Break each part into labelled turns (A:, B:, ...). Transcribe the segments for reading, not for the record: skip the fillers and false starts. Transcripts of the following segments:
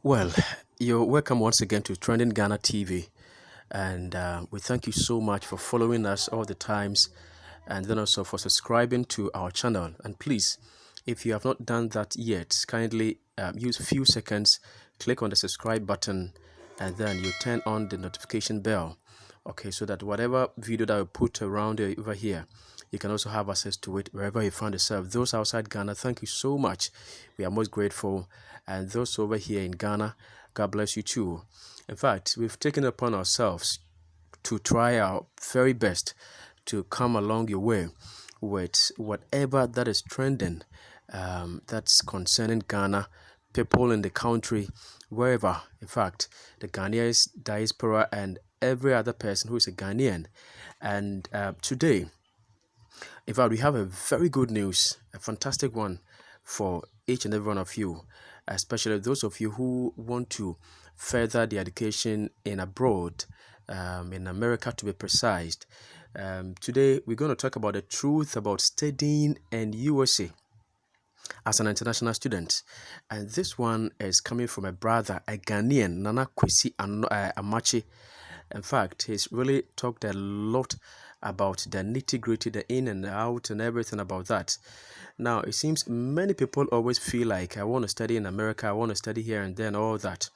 A: Well, you're welcome once again to Trending Ghana TV, and we thank you so much for following us all the times, and then also for subscribing to our channel. And please, if you have not done that yet, kindly use a few seconds, click on the subscribe button, and then you turn on the notification bell. Okay, so that whatever video that we put around over here, you can also have access to it wherever you find yourself. Those outside Ghana, thank you so much. We are most grateful. And those over here in Ghana, God bless you too. In fact, we've taken upon ourselves to try our very best to come along your way with whatever that is trending, that's concerning Ghana, people in the country, wherever. In fact, the Ghanaian diaspora and every other person who is a Ghanaian. And today, in fact, we have a very good news, a fantastic one for each and every one of you, especially those of you who want to further the education in abroad, in America to be precise. Today, we're going to talk about the truth about studying in USA as an international student. And this one is coming from a brother, a Ghanaian, Nana Kwesi Amachi. In fact, he's really talked a lot about the nitty-gritty, the in and out and everything about that. Now, it seems many people always feel like, I want to study in America, I want to study here and then, all that.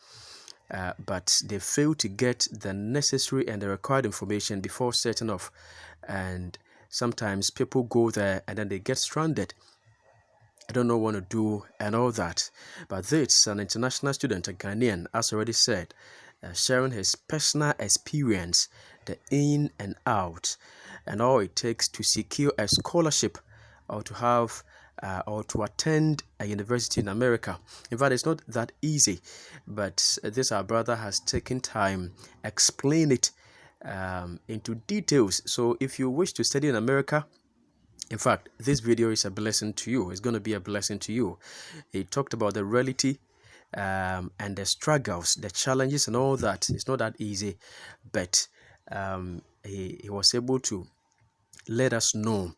A: But they fail to get the necessary and the required information before setting off. And sometimes people go there and then they get stranded. I don't know what to do and all that. But this, an international student, a Ghanaian, as already said, sharing his personal experience, the in and out, and all it takes to secure a scholarship or to have or to attend a university in America. In fact, it's not that easy, but this our brother has taken time explain it into details. So if you wish to study in America, in fact, this video is a blessing to you. It's going to be a blessing to you. He talked about the reality and the struggles, the challenges, and all that. It's not that easy, but he was able to let us know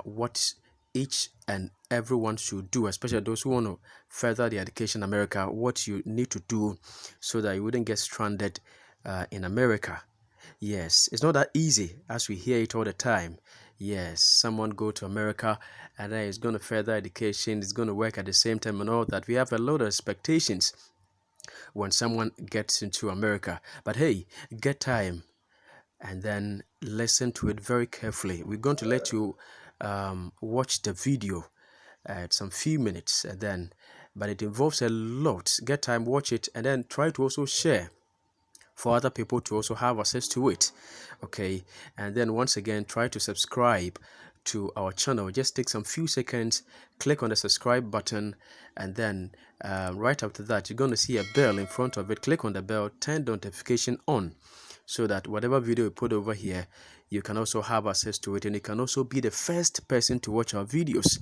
A: what each and everyone should do, especially those who want to further their education in America, what you need to do so that you wouldn't get stranded in America. Yes, it's not that easy as we hear it all the time. Yes, someone go to America and then it's going to further education, it's going to work at the same time and all that. We have a lot of expectations when someone gets into America. But hey, get time and then listen to it very carefully. We're going to let you watch the video at some few minutes and then, but it involves a lot. Get time, watch it, and then try to also share for other people to also have access to it. Okay, and then once again, try to subscribe to our channel. Just take some few seconds, click on the subscribe button, and then right after that, you're going to see a bell in front of it. Click on the bell, turn the notification on, so that whatever video we put over here, you can also have access to it, and you can also be the first person to watch our videos.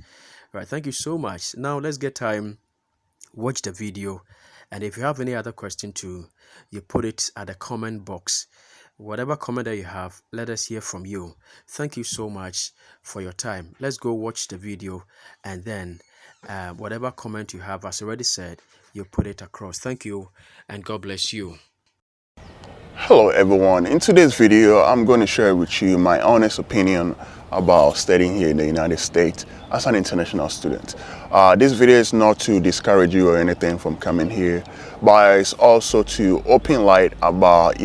A: All right, thank you so much. Now let's get time, watch the video, and if you have any other question too, you put it at the comment box. Whatever comment that you have, let us hear from you. Thank you so much for your time. Let's go watch the video, and then whatever comment you have, as already said, you put it across. Thank you, and God bless you.
B: Hello everyone, in today's video I'm going to share with you my honest opinion about studying here in the United States as an international student. This video is not to discourage you or anything from coming here, but it's also to open light about,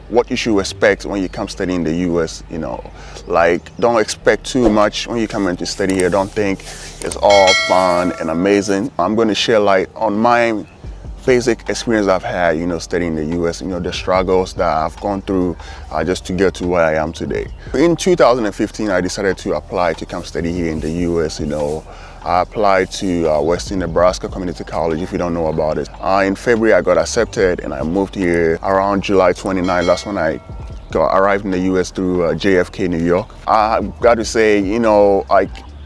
B: what you should expect when you come study in the US. Like, don't expect too much when you come in to study here. Don't think it's all fun and amazing. I'm going to share light on my basic experience I've had, studying in the US, the struggles that I've gone through just to get to where I am today. In 2015, I decided to apply to come study here in the US. I applied to Western Nebraska Community College, if you don't know about it. In February, I got accepted and I moved here around July 29. That's when I arrived in the US through JFK, New York. I got to say,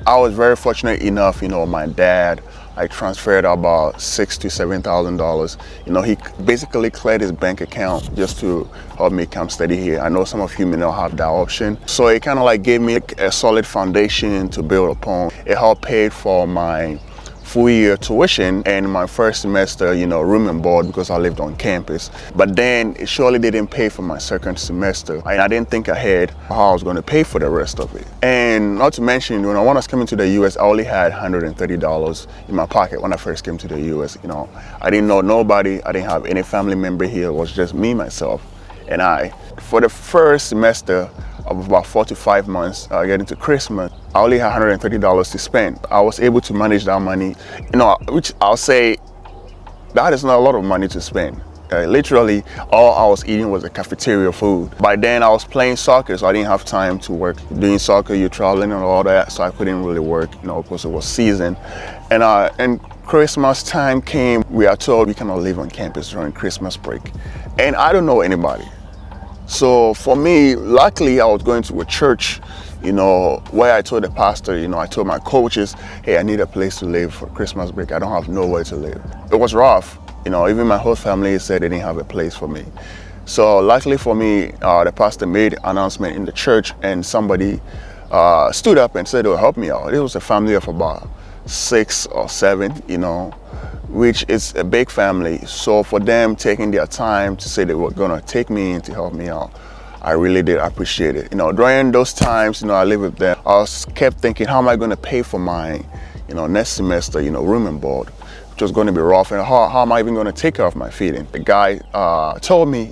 B: I was very fortunate enough, my dad, I transferred about $6,000 to $7,000. He basically cleared his bank account just to help me come study here. I know some of you may not have that option. So it kind of like gave me a solid foundation to build upon. It helped pay for my full year tuition and my first semester, room and board because I lived on campus. But then it surely didn't pay for my second semester. And I didn't think ahead how I was going to pay for the rest of it. And not to mention, when I was coming to the US, I only had $130 in my pocket when I first came to the US. I didn't know nobody. I didn't have any family member here. It was just me, myself, and I. For the first semester of about 4 to 5 months, getting to Christmas, I only had $130 to spend. I was able to manage that money, which I'll say that is not a lot of money to spend. Literally, all I was eating was the cafeteria food. By then, I was playing soccer, so I didn't have time to work. Doing soccer, you're traveling and all that, so I couldn't really work, because it was season. And Christmas time came. We are told we cannot live on campus during Christmas break. And I don't know anybody. So for me, luckily, I was going to a church, where I told the pastor, I told my coaches, hey, I need a place to live for Christmas break. I don't have nowhere to live. It was rough. Even my whole family said they didn't have a place for me. So luckily for me, the pastor made an announcement in the church and somebody stood up and said they'll help me out. It was a family of about 6 or 7, which is a big family. So for them taking their time to say they were gonna take me in to help me out, I really did appreciate it. During those times, I lived with them, I kept thinking, how am I gonna pay for my, next semester, room and board, which was gonna be rough, and how am I even gonna take care of my feeding? The guy told me,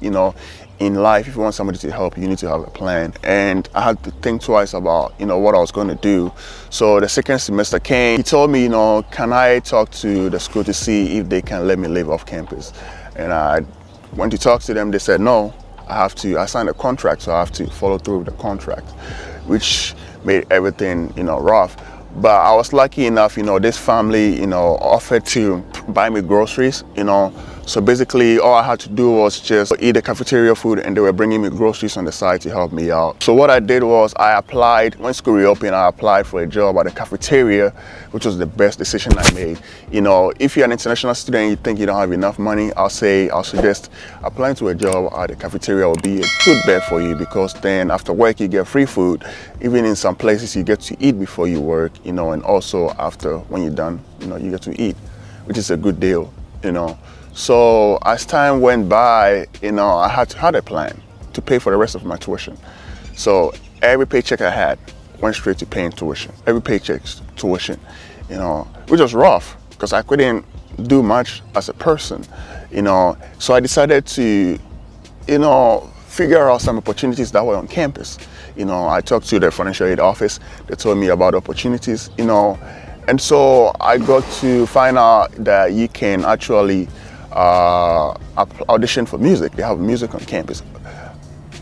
B: in life, if you want somebody to help you, you need to have a plan. And I had to think twice about, what I was going to do. So the second semester came. He told me, can I talk to the school to see if they can let me live off campus? And I went to talk to them. They said, no, I signed a contract, so I have to follow through with the contract, which made everything, rough. But I was lucky enough, this family, offered to buy me groceries, So basically, all I had to do was just eat the cafeteria food, and they were bringing me groceries on the side to help me out. So what I did was I applied, when school reopened, I applied for a job at the cafeteria, which was the best decision I made. If you're an international student and you think you don't have enough money, I'll suggest applying to a job at the cafeteria will be a good bet for you, because then after work you get free food. Even in some places you get to eat before you work, and also after, when you're done, you get to eat, which is a good deal, So as time went by, I had a plan to pay for the rest of my tuition. So every paycheck I had went straight to paying tuition. Every paycheck's tuition, which was rough because I couldn't do much as a person, So I decided to, figure out some opportunities that were on campus. I talked to the financial aid office. They told me about opportunities, and so I got to find out that you can actually audition for music. They have music on campus.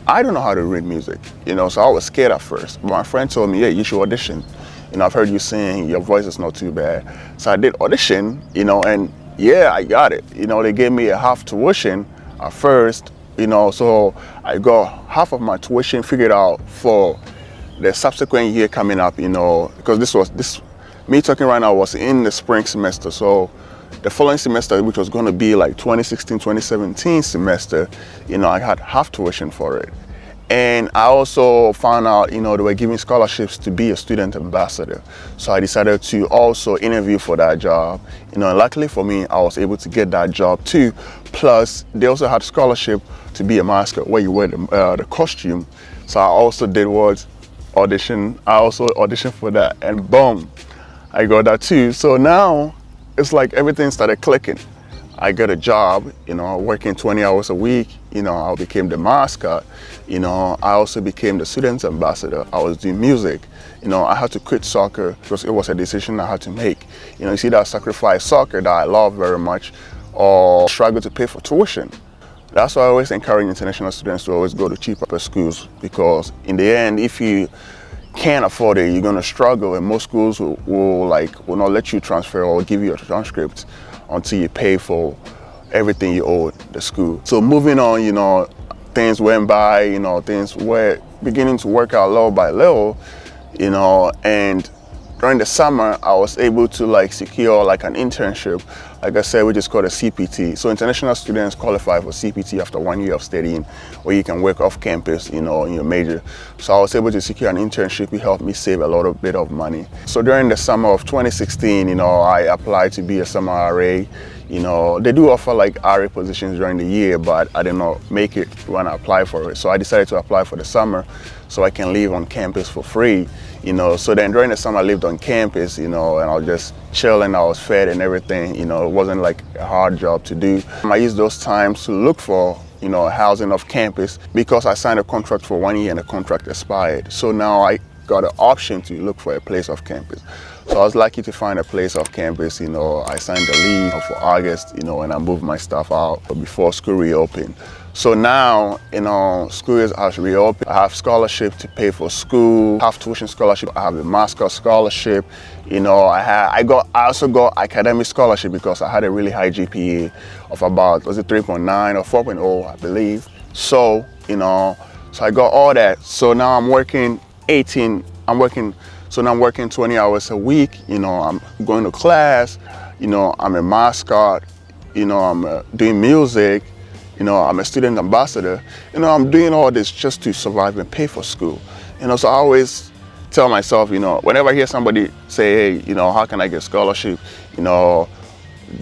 B: I don't know how to read music, so I was scared at first. But my friend told me, hey, you should audition. I've heard you sing, your voice is not too bad. So I did audition, and yeah, I got it. They gave me a half tuition at first, so I got half of my tuition figured out for the subsequent year coming up, because me talking right now was in the spring semester. So the following semester, which was going to be like 2016, 2017 semester, I had half tuition for it. And I also found out, they were giving scholarships to be a student ambassador. So I decided to also interview for that job. And luckily for me, I was able to get that job too. Plus, they also had scholarship to be a mascot where you wear the costume. So I also did audition. I also auditioned for that, and boom, I got that too. So now it's like everything started clicking. I got a job, working 20 hours a week. I became the mascot. I also became the student ambassador. I was doing music. I had to quit soccer because it was a decision I had to make. You see that sacrifice soccer that I love very much, or struggle to pay for tuition. That's why I always encourage international students to always go to cheaper schools, because in the end, if you can't afford it, you're gonna struggle, and most schools will not let you transfer or give you a transcript until you pay for everything you owe the school. So moving on, things went by, things were beginning to work out little by little, and during the summer, I was able to like secure like an internship, like I said, which is called a CPT. So international students qualify for CPT after 1 year of studying, where you can work off campus, in your major. So I was able to secure an internship. It helped me save a lot of bit of money. So during the summer of 2016, I applied to be a summer RA. They do offer like RA positions during the year, but I did not make it when I applied for it. So I decided to apply for the summer so I can live on campus for free. So then during the summer I lived on campus, and I was just chilling, I was fed and everything, it wasn't like a hard job to do. I used those times to look for, housing off campus because I signed a contract for 1 year and the contract expired. So now I got an option to look for a place off campus. So I was lucky to find a place off campus, I signed the lease for August, and I moved my stuff out before school reopened. So now, school has reopened. I have scholarship to pay for school, I have tuition scholarship, I have a master's scholarship, I also got academic scholarship because I had a really high GPA of about, was it 3.9 or 4.0, I believe. So, so I got all that. So now I'm working so now I'm working 20 hours a week, I'm going to class, I'm a mascot, I'm doing music, I'm a student ambassador, I'm doing all this just to survive and pay for school. So I always tell myself, whenever I hear somebody say, hey, how can I get scholarship, the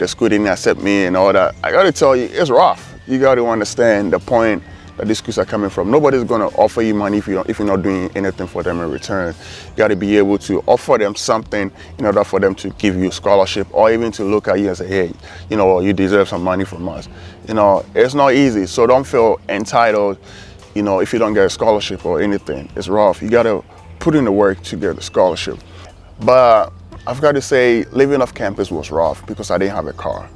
B: school didn't accept me and all that, I gotta tell you, it's rough. You gotta understand the point that these schools are coming from. Nobody's gonna offer you money if you're not doing anything for them in return. You gotta be able to offer them something in order for them to give you scholarship, or even to look at you and say, hey, you deserve some money from us. It's not easy, so don't feel entitled, if you don't get a scholarship or anything. It's rough. You gotta put in the work to get a scholarship. But I've got to say, living off campus was rough because I didn't have a car.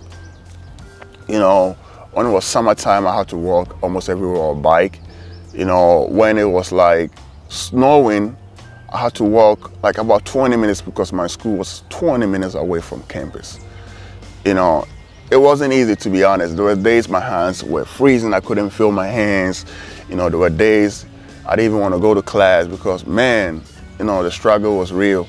B: When it was summertime, I had to walk almost everywhere on a bike. When it was like snowing, I had to walk like about 20 minutes because my school was 20 minutes away from campus. It wasn't easy, to be honest. There were days my hands were freezing, I couldn't feel my hands. There were days I didn't even want to go to class because, man, the struggle was real,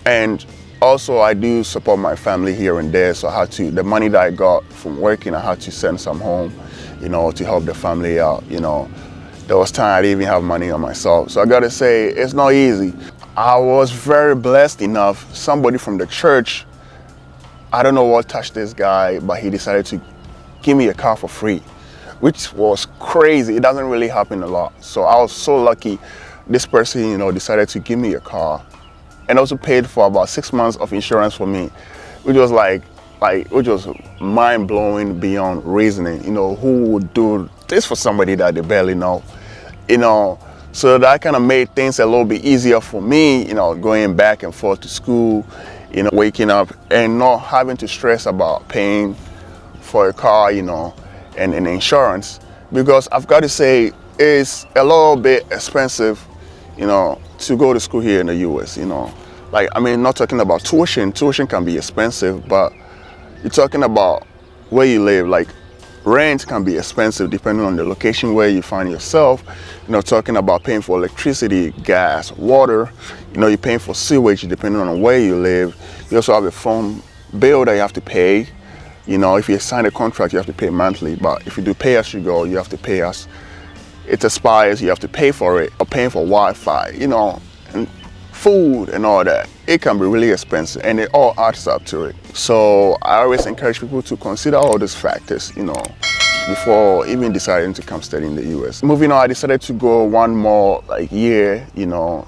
B: And also, I do support my family here and there, so I had to, the money that I got from working, I had to send some home, to help the family out, There was time I didn't even have money on myself. So I gotta say, it's not easy. I was very blessed enough, somebody from the church, I don't know what touched this guy, but he decided to give me a car for free, which was crazy. It doesn't really happen a lot. So I was so lucky. This person, decided to give me a car, and also paid for about 6 months of insurance for me, which was which was mind-blowing beyond reasoning. Who would do this for somebody that they barely know? So that kind of made things a little bit easier for me, going back and forth to school, waking up and not having to stress about paying for a car, and insurance, because I've got to say it's a little bit expensive, to go to school here in the US, not talking about tuition. Tuition can be expensive, but you're talking about where you live, like rent can be expensive depending on the location where you find yourself. Talking about paying for electricity, gas, water, you're paying for sewage depending on where you live. You also have a phone bill that you have to pay. If you sign a contract, you have to pay monthly, but if you do pay as you go, you have to pay as it expires, you have to pay for it, or paying for Wi-Fi, and food and all that. It can be really expensive, and it all adds up to it. So I always encourage people to consider all these factors, before even deciding to come study in the US. Moving on, I decided to go one more year,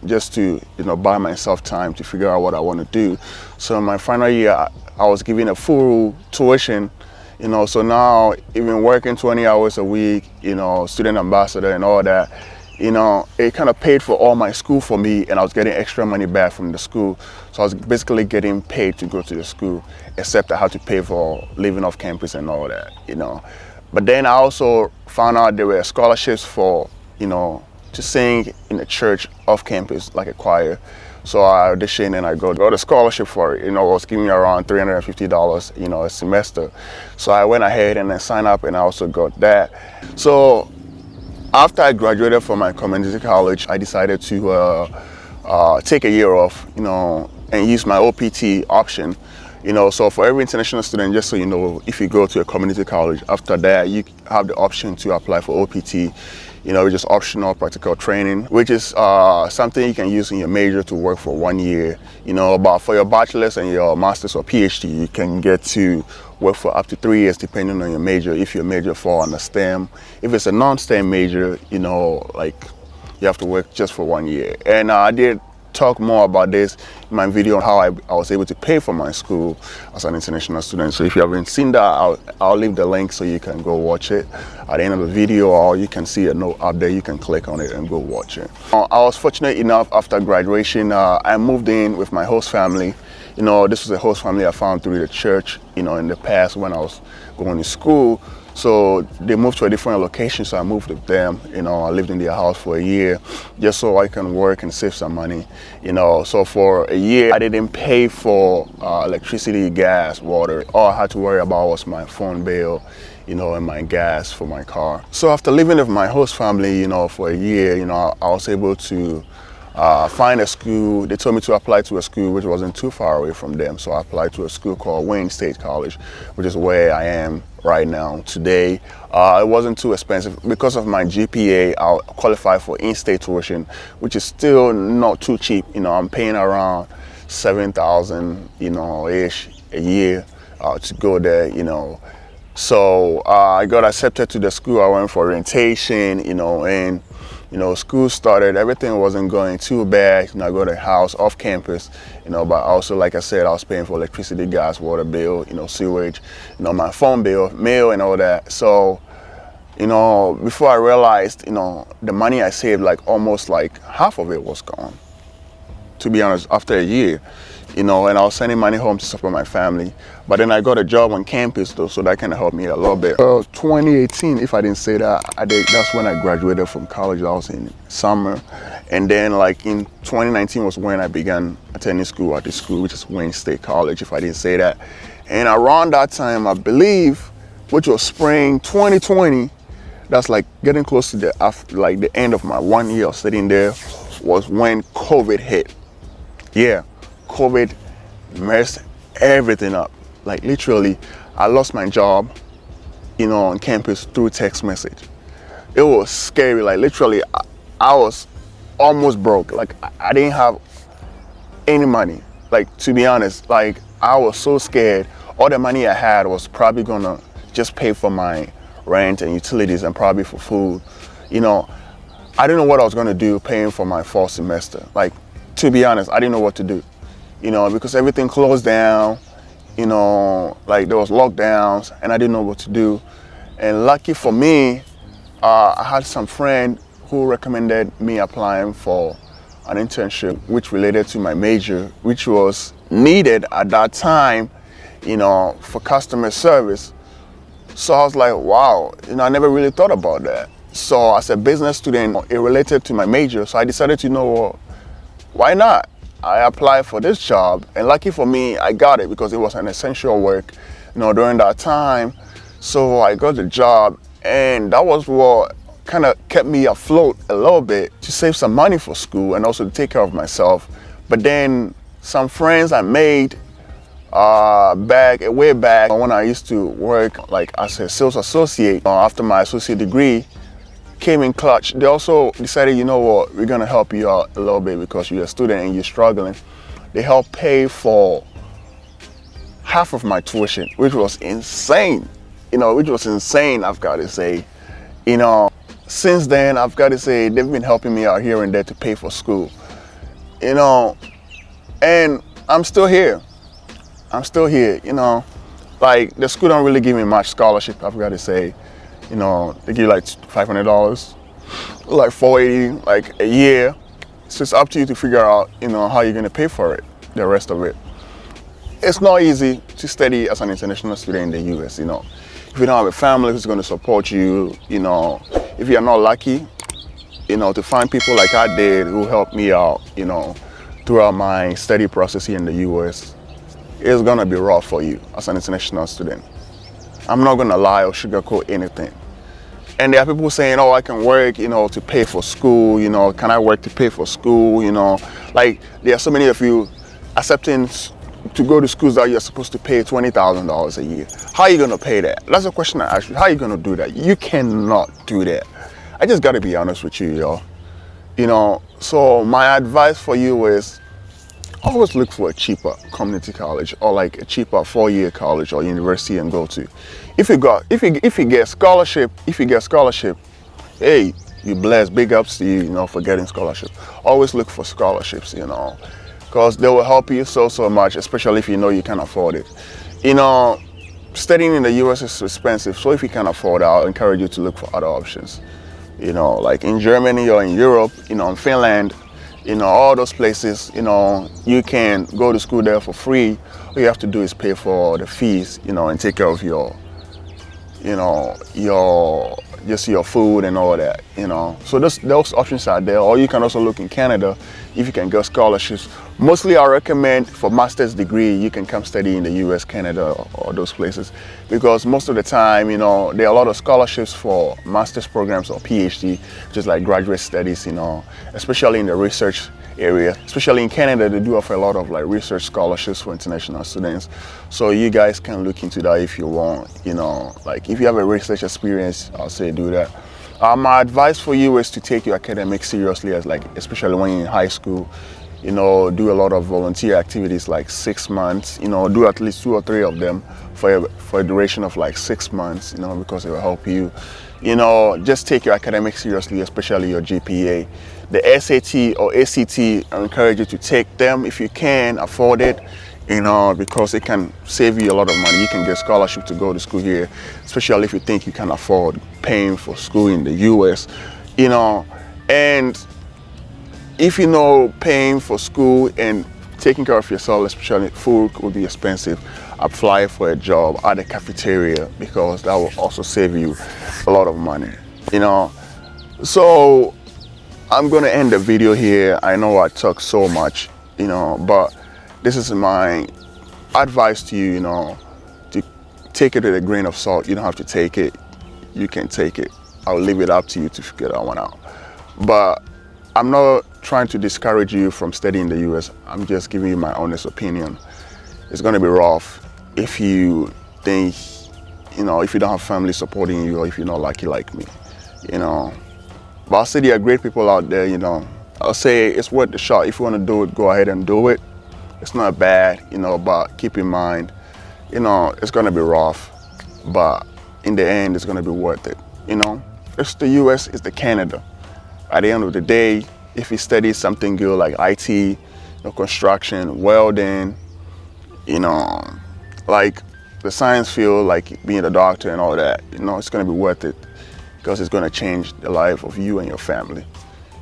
B: just to, buy myself time to figure out what I want to do. So in my final year, I was given a full tuition, so now even working 20 hours a week, student ambassador and all that, it kind of paid for all my school for me, and I was getting extra money back from the school. So I was basically getting paid to go to the school, except I had to pay for living off campus and all that, But then I also found out there were scholarships for, to sing in a church off campus, like a choir. So I auditioned and I got a scholarship for it. It was giving me around $350, a semester. So I went ahead and I signed up, and I also got that. So after I graduated from my community college, I decided to take a year off, and use my OPT option. So for every international student, just so you know, if you go to a community college, after that you have the option to apply for OPT, which is optional practical training, which is something you can use in your major to work for 1 year. But for your bachelor's and your master's or PhD, you can get to work for up to 3 years depending on your major. If your major fall under STEM, if it's a non-STEM major, like you have to work just for 1 year. And I did talk more about this in my video on how I was able to pay for my school as an international student. So if you haven't seen that, I'll leave the link so you can go watch it at the end of the video, or you can see a note up there, you can click on it and go watch it. I was fortunate enough after graduation, I moved in with my host family. This was a host family I found through the church, in the past when I was going to school. So they moved to a different location, so I moved with them. I lived in their house for a year just so I can work and save some money. So for a year I didn't pay for electricity, gas, water. All I had to worry about was my phone bill, and my gas for my car. So after living with my host family, for a year, I was able to find a school. They told me to apply to a school which wasn't too far away from them. So I applied to a school called Wayne State College, which is where I am right now today. It wasn't too expensive. Because of my GPA, I'll qualify for in-state tuition, which is still not too cheap. I'm paying around $7,000, ish a year to go there, So I got accepted to the school. I went for orientation, and school started. Everything wasn't going too bad. I got a house off campus, but also, like I said, I was paying for electricity, gas, water bill, sewage, my phone bill, mail, and all that. So, before I realized, the money I saved, almost half of it was gone. To be honest, after a year, and I was sending money home to support my family. But then I got a job on campus though, so that kind of helped me a little bit. 2018, if I didn't say that, that's when I graduated from college. I was in summer. And then in 2019 was when I began attending school at the school, which is Wayne State College, if I didn't say that. And around that time, I believe, which was spring 2020, that's getting close to the end of my 1 year of sitting there, was when COVID hit. Yeah. COVID messed everything up. Literally, I lost my job, on campus through text message. It was scary. Literally, I was almost broke. I didn't have any money. To be honest, I was so scared. All the money I had was probably gonna just pay for my rent and utilities and probably for food. I didn't know what I was gonna do paying for my fall semester. To be honest, I didn't know what to do. Because everything closed down, there was lockdowns and I didn't know what to do. And lucky for me, I had some friend who recommended me applying for an internship which related to my major, which was needed at that time, for customer service. So I was like, wow, I never really thought about that. So as a business student, it related to my major. So I decided to, why not? I applied for this job, and lucky for me, I got it because it was an essential work, during that time. So I got the job, and that was what kind of kept me afloat a little bit to save some money for school and also to take care of myself. But then some friends I made way back when I used to work as a sales associate after my associate degree came in clutch. They also decided, we're gonna help you out a little bit because you're a student and you're struggling. They helped pay for half of my tuition, which was insane. I've got to say. Since then, I've got to say, they've been helping me out here and there to pay for school. And I'm still here. The school don't really give me much scholarship, I've got to say. They give you $500, $480, a year. So it's up to you to figure out, how you're gonna pay for it, the rest of it. It's not easy to study as an international student in the US, If you don't have a family who's gonna support you, if you're not lucky, to find people like I did who helped me out, throughout my study process here in the US, it's gonna be rough for you as an international student. I'm not gonna lie or sugarcoat anything. And there are people saying, I can work, to pay for school, can I work to pay for school, Like, there are so many of you accepting to go to schools that you're supposed to pay $20,000 a year. How are you going to pay that? That's a question I ask you. How are you going to do that? You cannot do that. I just got to be honest with you, y'all. You know, so my advice for you is always look for a cheaper community college or like a cheaper 4-year college or university and go to. If you get scholarship, hey, you blessed. Big ups to you, you know, for getting scholarship. Always look for scholarships, you know, because they will help you so much, especially if you know you can afford it. You know, studying in the US is expensive, so if you can afford it, I'll encourage you to look for other options. You know, like in Germany or in Europe, you know, in Finland, you know, all those places, you know, you can go to school there for free. All you have to do is pay for the fees, you know, and take care of your, you know, just your food and all that, you know. So those options are there. Or you can also look in Canada if you can get scholarships. Mostly I recommend for master's degree, you can come study in the US, Canada, or those places, because most of the time, you know, there are a lot of scholarships for master's programs or PhD, just like graduate studies, you know, especially in the research area. Especially in Canada, they do offer a lot of like research scholarships for international students. So you guys can look into that if you want, you know, like if you have a research experience, I'll say do that. My advice for you is to take your academics seriously, as like, especially when you're in high school. You know, do a lot of volunteer activities like 6 months, you know, do at least 2 or 3 of them for a duration of like 6 months, you know, because it will help you. You know, just take your academics seriously, especially your GPA. The SAT or ACT, I encourage you to take them if you can afford it, you know, because it can save you a lot of money. You can get scholarship to go to school here, especially if you think you can afford paying for school in the US, you know. And if you know paying for school and taking care of yourself, especially food, would be expensive, apply for a job at the cafeteria, because that will also save you a lot of money, you know. So I'm going to end the video here. I know I talk so much, you know, but this is my advice to you, you know, to take it with a grain of salt. You don't have to take it. You can take it. I'll leave it up to you to figure that one out. But I'm not trying to discourage you from studying in the US. I'm just giving you my honest opinion. It's going to be rough if you think, you know, if you don't have family supporting you, or if you're not lucky like me, you know. But I'll say there are great people out there, you know. I'll say it's worth the shot. If you want to do it, go ahead and do it. It's not bad, you know, but keep in mind, you know, it's going to be rough, but in the end, it's going to be worth it, you know. It's the US, it's the Canada. At the end of the day, if you study something good like IT, you know, construction, welding, you know, like the science field, like being a doctor and all that, you know, it's going to be worth it, because it's going to change the life of you and your family,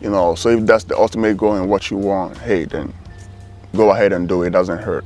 B: you know. So if that's the ultimate goal and what you want, hey, then go ahead and do it. It doesn't hurt.